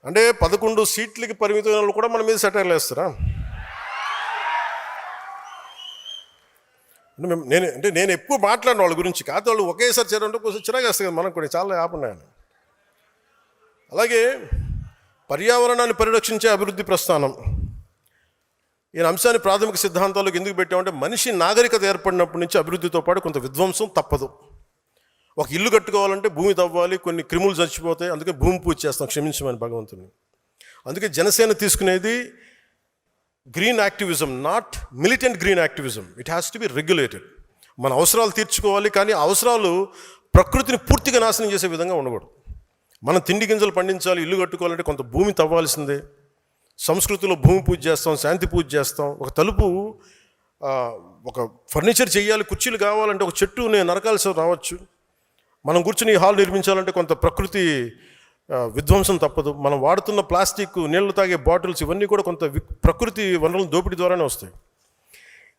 అంటే 11 సీట్లకి పరిమితమైన వాళ్ళు కూడా మన మీద సెటైర్లు వేస్తారా? నేను ఎక్కువ మాట్లాడిన వాళ్ళ గురించి కాదు, వాళ్ళు ఒకేసారి చేరంటే కొంచెం చిరాకు వేస్తాయి కదా మనకు కూడా, చాలా ఆపున్నాయని. అలాగే పర్యావరణాన్ని పరిరక్షించే అభివృద్ధి ప్రస్థానం, ఈ అంశాన్ని ప్రాథమిక సిద్ధాంతాలకు ఎందుకు పెట్టామంటే మనిషి నాగరికత ఏర్పడినప్పటి నుంచి అభివృద్ధితో పాటు కొంత విధ్వంసం తప్పదు. ఒక ఇల్లు కట్టుకోవాలంటే భూమి తవ్వాలి, కొన్ని క్రిములు చచ్చిపోతాయి, అందుకే భూమి పూజ చేస్తాం, క్షమించమని భగవంతుని. అందుకే జనసేన తీసుకునేది green activism, not militant green activism. It has to be regulated. మన అవసరాలు తీర్చుకోవాలి, కానీ ఆ అవసరాలు ప్రకృతిని పూర్తిగా నాశనం చేసే విధంగా ఉండకూడదు. మనం తిండి గింజలు పండించాలి, ఇల్లు కట్టుకోవాలంటే కొంత భూమి తవ్వాల్సిందే. సంస్కృతిలో భూమి పూజ చేస్తాం, శాంతి పూజ చేస్తాం. ఒక తలుపు, ఒక ఫర్నిచర్ చేయాలి, కుర్చీలు కావాలంటే ఒక చెట్టు నేను నరకాల్సి రావచ్చు. మనం కూర్చుని హాల్ నిర్మించాలంటే కొంత ప్రకృతి విధ్వంసం తప్పదు. మనం వాడుతున్న ప్లాస్టిక్, నీళ్లు తాగే బాటిల్స్, ఇవన్నీ కూడా కొంత ప్రకృతి వనరుల దోపిడీ ద్వారానే వస్తాయి.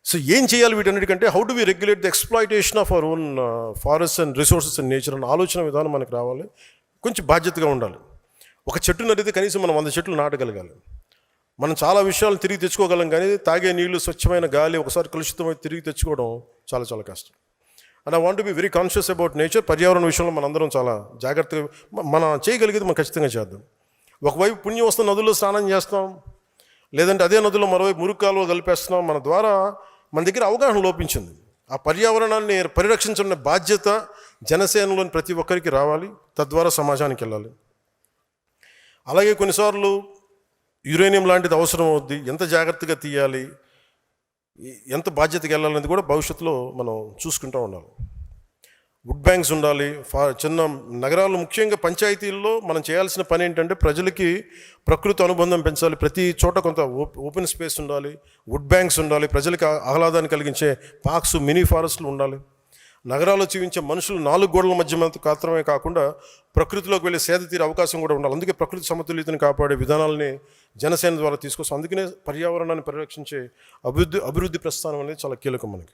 సో ఏం చేయాలి వీటన్నిటికంటే, how do we regulate the exploitation of our own forest and resources and nature అన్న ఆలోచన విధానం మనకు రావాలి. కొంచెం బాధ్యతగా ఉండాలి. ఒక చెట్టు నరితే కనీసం మనం 100 చెట్లు నాటగలగాలి. మనం చాలా విషయాలు తిరిగి తెచ్చుకోగలం, కానీ తాగే నీళ్లు, స్వచ్ఛమైన గాలి ఒకసారి కలుషితమై తిరిగి తెచ్చుకోవడం చాలా చాలా కష్టం. And I want to be very conscious about nature. పర్యావరణ విషయంలో మనందరం చాలా జాగ్రత్తగా మనం చేయగలిగేది మనం ఖచ్చితంగా చేద్దాం. ఒకవైపు పుణ్యం వస్తున్న నదుల్లో స్నానం చేస్తాం, లేదంటే అదే నదుల్లో మరోవైపు మురుగు కాలువ కలిపేస్తున్నాం. మన ద్వారా మన దగ్గర అవగాహన లోపించింది. ఆ పర్యావరణాన్ని పరిరక్షించిన బాధ్యత జనసేనలోని ప్రతి ఒక్కరికి రావాలి, తద్వారా సమాజానికి వెళ్ళాలి. అలాగే కొన్నిసార్లు యురేనియం లాంటిది అవసరం అవుద్ది, ఎంత జాగ్రత్తగా తీయాలి, ఎంత బాధ్యతగా వెళ్ళాలనేది కూడా భవిష్యత్తులో మనం చూసుకుంటూ ఉండాలి. వుడ్ బ్యాంక్స్ ఉండాలి. చిన్న నగరాల్లో, ముఖ్యంగా పంచాయతీల్లో మనం చేయాల్సిన పని ఏంటంటే ప్రజలకి ప్రకృతి అనుబంధం పెంచాలి. ప్రతి చోట కొంత ఓపెన్ స్పేస్ ఉండాలి, వుడ్ బ్యాంక్స్ ఉండాలి, ప్రజలకి ఆహ్లాదాన్ని కలిగించే పార్క్స్, మినీ ఫారెస్ట్లు ఉండాలి. నగరాల్లో జీవించే మనుషులు 4 గోడల మధ్య మాత్రమే కాకుండా ప్రకృతిలోకి వెళ్ళి సేద తీరే అవకాశం కూడా ఉండాలి. అందుకే ప్రకృతి సమతుల్యతను కాపాడే విధానాలని జనసేన ద్వారా తీసుకొస్తాం. అందుకనే పర్యావరణాన్ని పరిరక్షించే అభివృద్ధి ప్రస్థానం అనేది చాలా కీలకం మనకి.